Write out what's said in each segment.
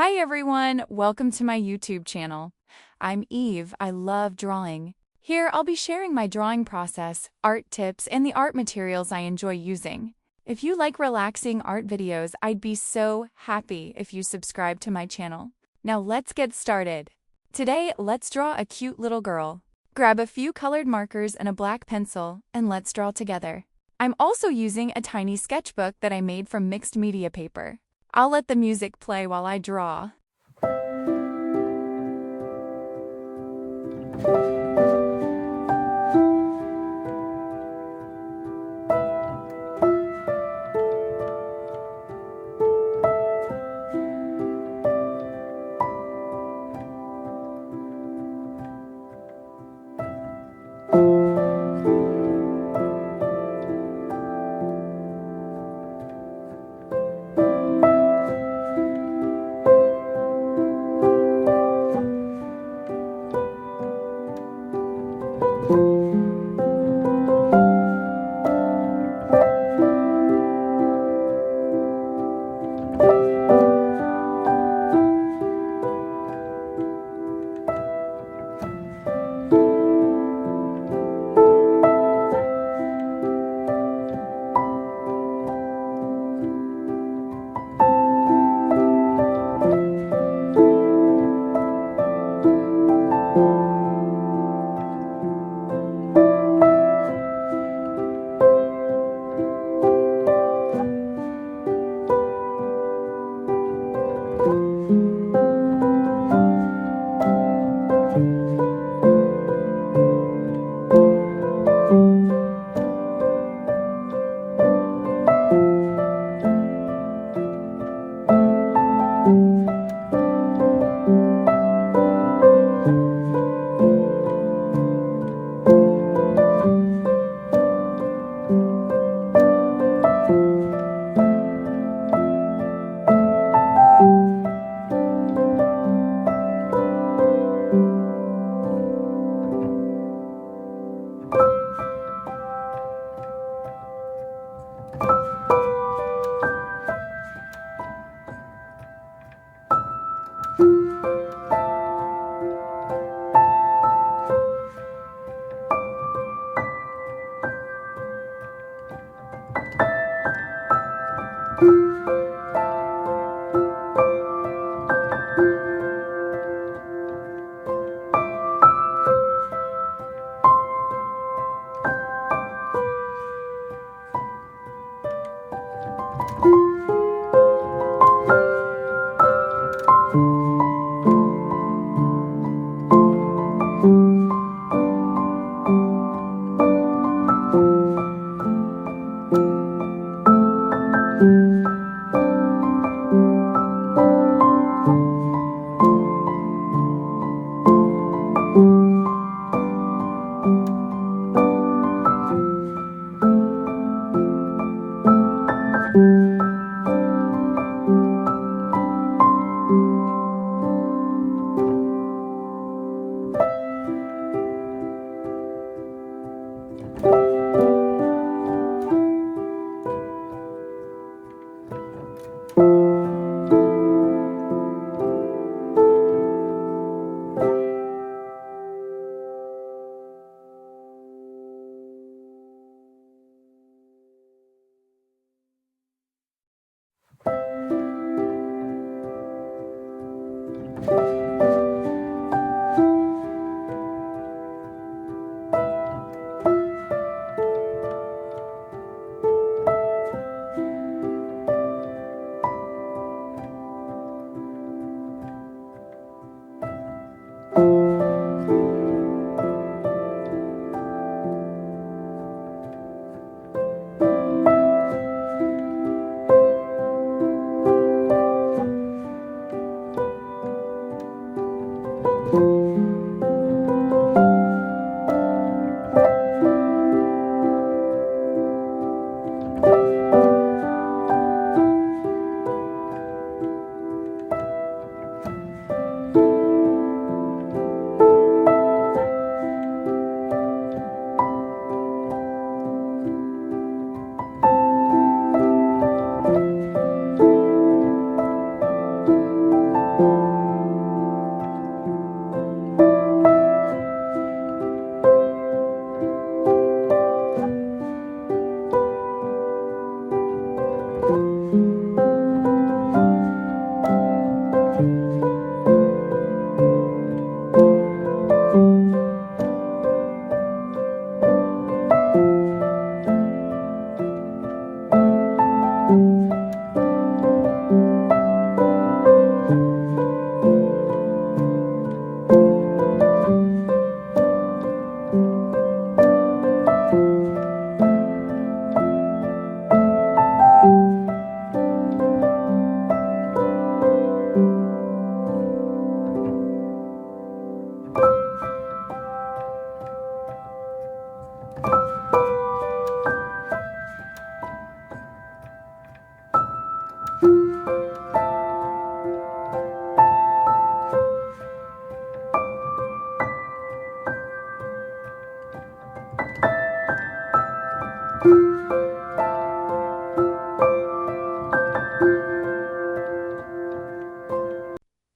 Hi everyone, welcome to my YouTube channel. I'm Eve, I love drawing. Here I'll be sharing my drawing process, art tips, and the art materials I enjoy using. If you like relaxing art videos, I'd be so happy if you subscribe to my channel. Now let's get started. Today, let's draw a cute little girl. Grab a few colored markers and a black pencil, and let's draw together. I'm also using a tiny sketchbook that I made from mixed media paper. I'll let the music play while I draw.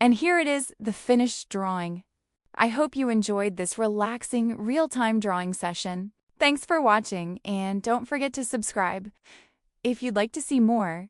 And here it is, the finished drawing. I hope you enjoyed this relaxing, real-time drawing session. Thanks for watching, and don't forget to subscribe. If you'd like to see more,